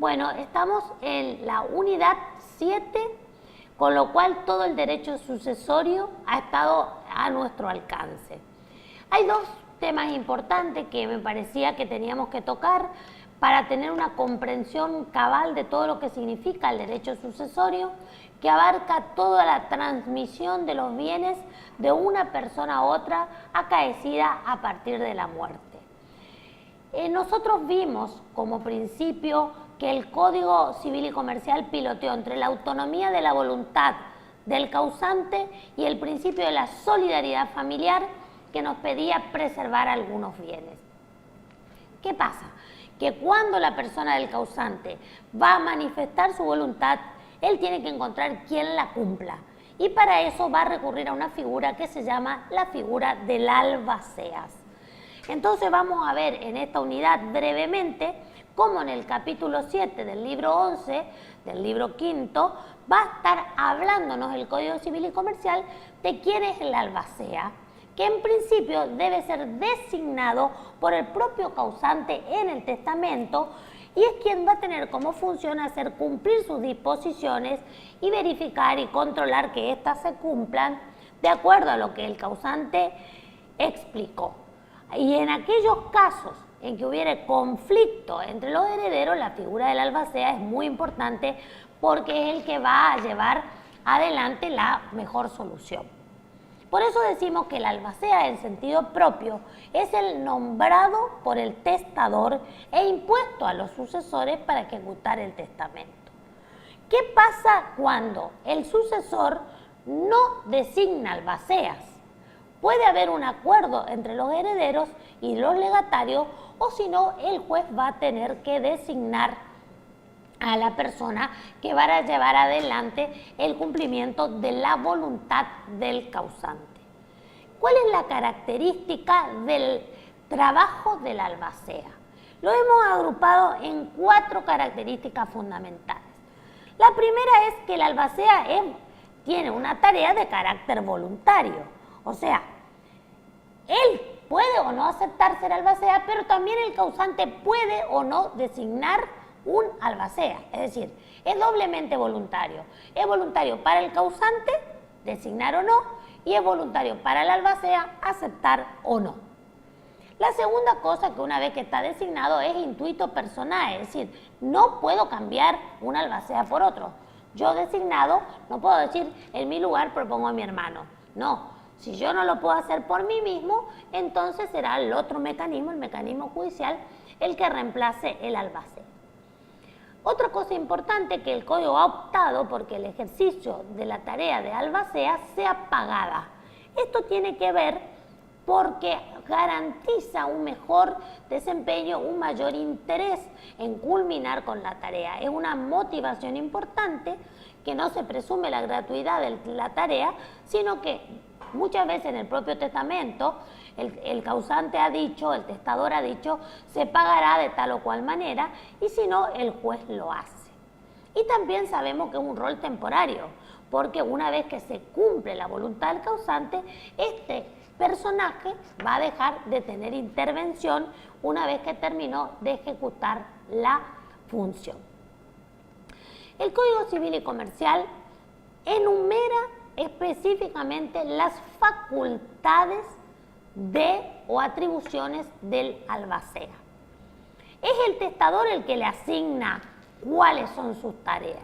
Bueno, estamos en la unidad 7, con lo cual todo el derecho sucesorio ha estado a nuestro alcance. Hay dos temas importantes que me parecía que teníamos que tocar para tener una comprensión cabal de todo lo que significa el derecho sucesorio, que abarca toda la transmisión de los bienes de una persona a otra acaecida a partir de la muerte. Nosotros vimos como principio que el Código Civil y Comercial piloteó entre la autonomía de la voluntad del causante y el principio de la solidaridad familiar, que nos pedía preservar algunos bienes. ¿Qué pasa? Que cuando la persona del causante va a manifestar su voluntad, él tiene que encontrar quien la cumpla. Y para eso va a recurrir a una figura que se llama la figura del albaceas. Entonces vamos a ver en esta unidad brevemente cómo en el capítulo 7 del libro 11, del libro quinto, va a estar hablándonos el Código Civil y Comercial de quién es el albacea, que en principio debe ser designado por el propio causante en el testamento y es quien va a tener como función hacer cumplir sus disposiciones y verificar y controlar que éstas se cumplan de acuerdo a lo que el causante explicó. Y en aquellos casos en que hubiere conflicto entre los herederos, la figura del albacea es muy importante porque es el que va a llevar adelante la mejor solución. Por eso decimos que el albacea en sentido propio es el nombrado por el testador e impuesto a los sucesores para ejecutar el testamento. ¿Qué pasa cuando el sucesor no designa albaceas? Puede haber un acuerdo entre los herederos y los legatarios, o si no, el juez va a tener que designar a la persona que va a llevar adelante el cumplimiento de la voluntad del causante. ¿Cuál es la característica del trabajo del albacea? Lo hemos agrupado en 4 características fundamentales. La primera es que el albacea tiene una tarea de carácter voluntario, o sea, él puede o no aceptar ser albacea, pero también el causante puede o no designar un albacea, es decir, es doblemente voluntario. Es voluntario para el causante, designar o no, y es voluntario para el albacea, aceptar o no. La segunda cosa, que una vez que está designado, es intuito personal, es decir, no puedo cambiar un albacea por otro. Yo designado no puedo decir en mi lugar propongo a mi hermano, no. Si yo no lo puedo hacer por mí mismo, entonces será el otro mecanismo, el mecanismo judicial, el que reemplace el albacea. Otra cosa importante que el Código ha optado porque el ejercicio de la tarea de albacea sea pagada. Esto tiene que ver porque garantiza un mejor desempeño, un mayor interés en culminar con la tarea. Es una motivación importante que no se presume la gratuidad de la tarea, sino que muchas veces en el propio testamento el causante ha dicho, el testador ha dicho, se pagará de tal o cual manera, y si no, el juez lo hace. Y también sabemos que es un rol temporario, porque una vez que se cumple la voluntad del causante, este personaje va a dejar de tener intervención una vez que terminó de ejecutar la función. El Código Civil y Comercial enumera específicamente las facultades o atribuciones del albacea. Es el testador el que le asigna cuáles son sus tareas,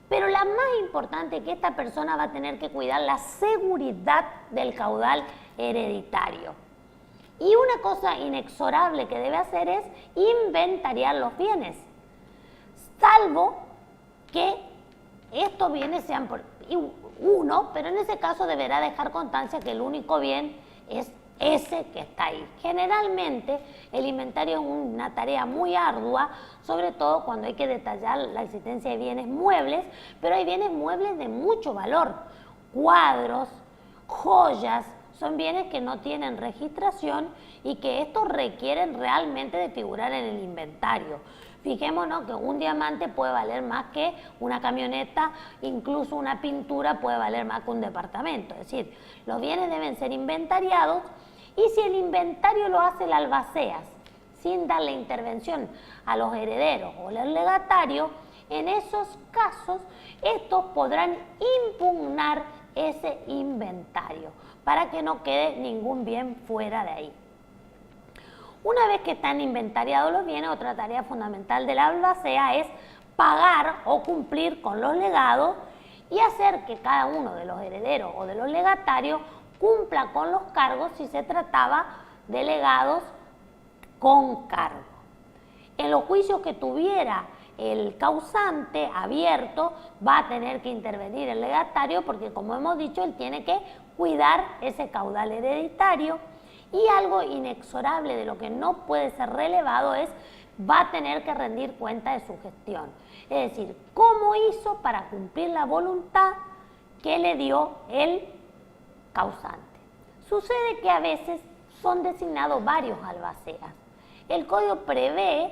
pero la más importante es que esta persona va a tener que cuidar la seguridad del caudal hereditario. Y una cosa inexorable que debe hacer es inventariar los bienes, salvo que estos bienes sean por uno, pero en ese caso deberá dejar constancia que el único bien es ese que está ahí. Generalmente el inventario es una tarea muy ardua, sobre todo cuando hay que detallar la existencia de bienes muebles, pero hay bienes muebles de mucho valor, cuadros, joyas, son bienes que no tienen registración y que estos requieren realmente de figurar en el inventario. Fijémonos que un diamante puede valer más que una camioneta, incluso una pintura puede valer más que un departamento. Es decir, los bienes deben ser inventariados y si el inventario lo hace el albaceas sin darle intervención a los herederos o los legatarios, en esos casos estos podrán impugnar ese inventario para que no quede ningún bien fuera de ahí. Una vez que están inventariados los bienes, otra tarea fundamental del albacea es pagar o cumplir con los legados y hacer que cada uno de los herederos o de los legatarios cumpla con los cargos si se trataba de legados con cargo. En los juicios que tuviera el causante abierto, va a tener que intervenir el legatario porque, como hemos dicho, él tiene que cuidar ese caudal hereditario, y algo inexorable de lo que no puede ser relevado es va a tener que rendir cuenta de su gestión. Es decir, cómo hizo para cumplir la voluntad que le dio el causante. Sucede que a veces son designados varios albaceas. El código prevé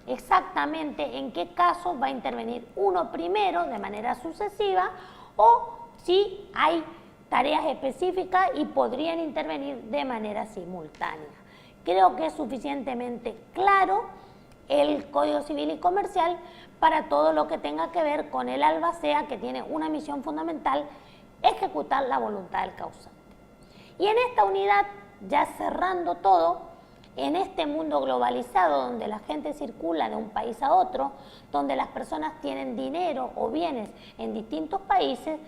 exactamente en qué casos va a intervenir uno primero de manera sucesiva o si hay tareas específicas y podrían intervenir de manera simultánea. Creo que es suficientemente claro el Código Civil y Comercial para todo lo que tenga que ver con el albacea, que tiene una misión fundamental: ejecutar la voluntad del causante. Y en esta unidad, ya cerrando todo, en este mundo globalizado donde la gente circula de un país a otro, donde las personas tienen dinero o bienes en distintos países,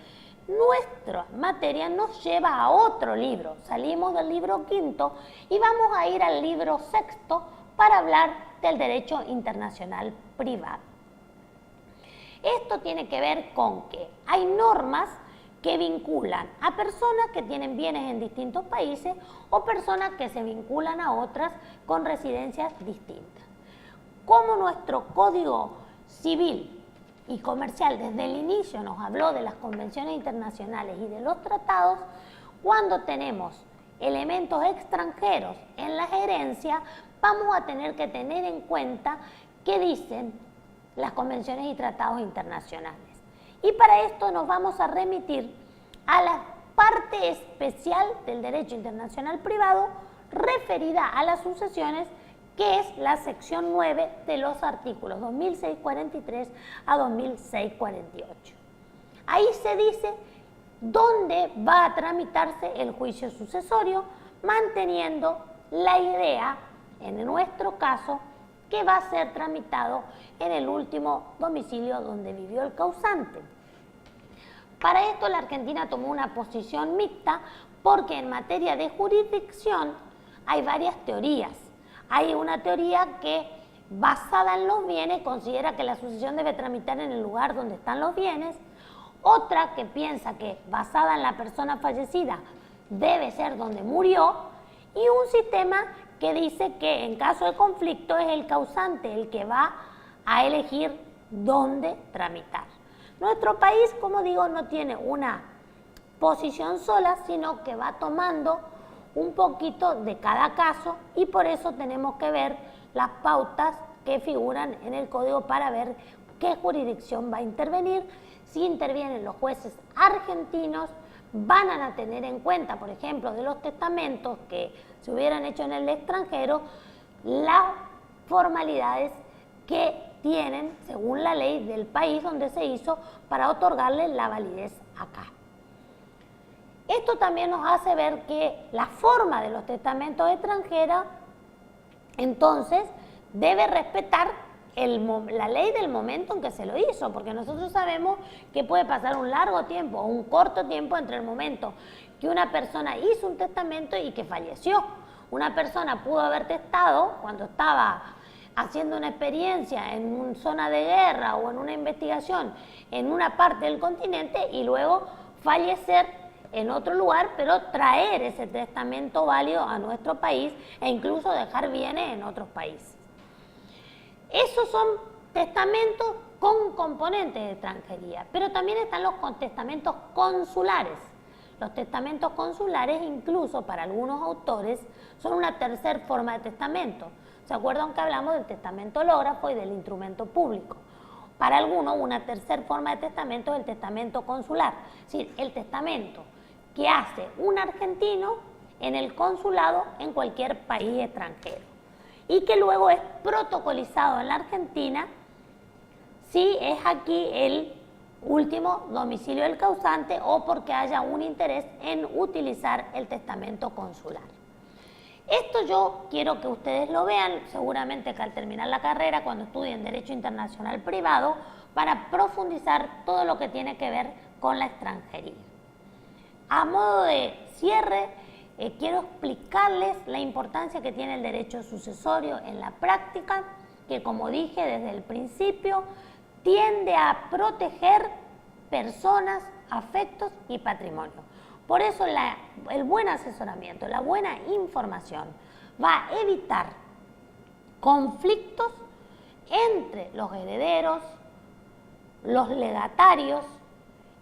nuestra materia nos lleva a otro libro. Salimos del libro quinto y vamos a ir al libro sexto para hablar del derecho internacional privado. Esto tiene que ver con que hay normas que vinculan a personas que tienen bienes en distintos países o personas que se vinculan a otras con residencias distintas. Como nuestro Código Civil y Comercial desde el inicio nos habló de las convenciones internacionales y de los tratados, cuando tenemos elementos extranjeros en la herencia, vamos a tener que tener en cuenta qué dicen las convenciones y tratados internacionales. Y para esto nos vamos a remitir a la parte especial del derecho internacional privado referida a las sucesiones, que es la sección 9 de los artículos 2643 a 2648. Ahí se dice dónde va a tramitarse el juicio sucesorio, manteniendo la idea, en nuestro caso, que va a ser tramitado en el último domicilio donde vivió el causante. Para esto la Argentina tomó una posición mixta porque en materia de jurisdicción hay varias teorías. Hay una teoría que, basada en los bienes, considera que la sucesión debe tramitar en el lugar donde están los bienes. Otra que piensa que, basada en la persona fallecida, debe ser donde murió. Y un sistema que dice que en caso de conflicto es el causante el que va a elegir dónde tramitar. Nuestro país, como digo, no tiene una posición sola, sino que va tomando un poquito de cada caso, y por eso tenemos que ver las pautas que figuran en el código para ver qué jurisdicción va a intervenir. Si intervienen los jueces argentinos, van a tener en cuenta, por ejemplo, de los testamentos que se hubieran hecho en el extranjero, las formalidades que tienen, según la ley del país donde se hizo, para otorgarle la validez acá. Esto también nos hace ver que la forma de los testamentos extranjeros, entonces, debe respetar la ley del momento en que se lo hizo, porque nosotros sabemos que puede pasar un largo tiempo o un corto tiempo entre el momento que una persona hizo un testamento y que falleció. Una persona pudo haber testado cuando estaba haciendo una experiencia en una zona de guerra o en una investigación en una parte del continente y luego fallecer en otro lugar, pero traer ese testamento válido a nuestro país e incluso dejar bienes en otros países. Esos son testamentos con componentes de extranjería, pero también están los testamentos consulares. Los testamentos consulares, incluso para algunos autores, son una tercera forma de testamento. ¿Se acuerdan que hablamos del testamento hológrafo y del instrumento público? Para algunos, una tercera forma de testamento es el testamento consular, es decir, el testamento que hace un argentino en el consulado en cualquier país extranjero. y que luego es protocolizado en la Argentina si es aquí el último domicilio del causante o porque haya un interés en utilizar el testamento consular. Esto yo quiero que ustedes lo vean, seguramente que al terminar la carrera, cuando estudien Derecho Internacional Privado, para profundizar todo lo que tiene que ver con la extranjería. A modo de cierre, quiero explicarles la importancia que tiene el derecho sucesorio en la práctica, que como dije desde el principio, tiende a proteger personas, afectos y patrimonio. Por eso el buen asesoramiento, la buena información va a evitar conflictos entre los herederos, los legatarios,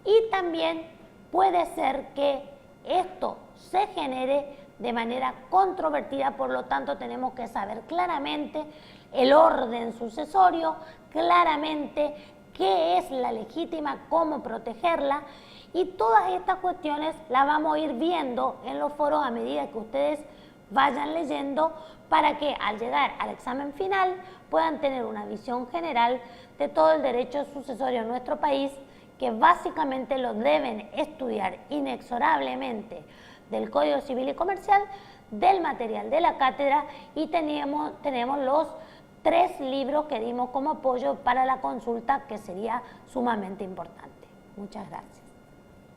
y también puede ser que esto se genere de manera controvertida, por lo tanto tenemos que saber claramente el orden sucesorio, claramente qué es la legítima, cómo protegerla, y todas estas cuestiones las vamos a ir viendo en los foros a medida que ustedes vayan leyendo, para que al llegar al examen final puedan tener una visión general de todo el derecho sucesorio en nuestro país, que básicamente lo deben estudiar inexorablemente del Código Civil y Comercial, del material de la cátedra, y tenemos los 3 libros que dimos como apoyo para la consulta, que sería sumamente importante. Muchas gracias.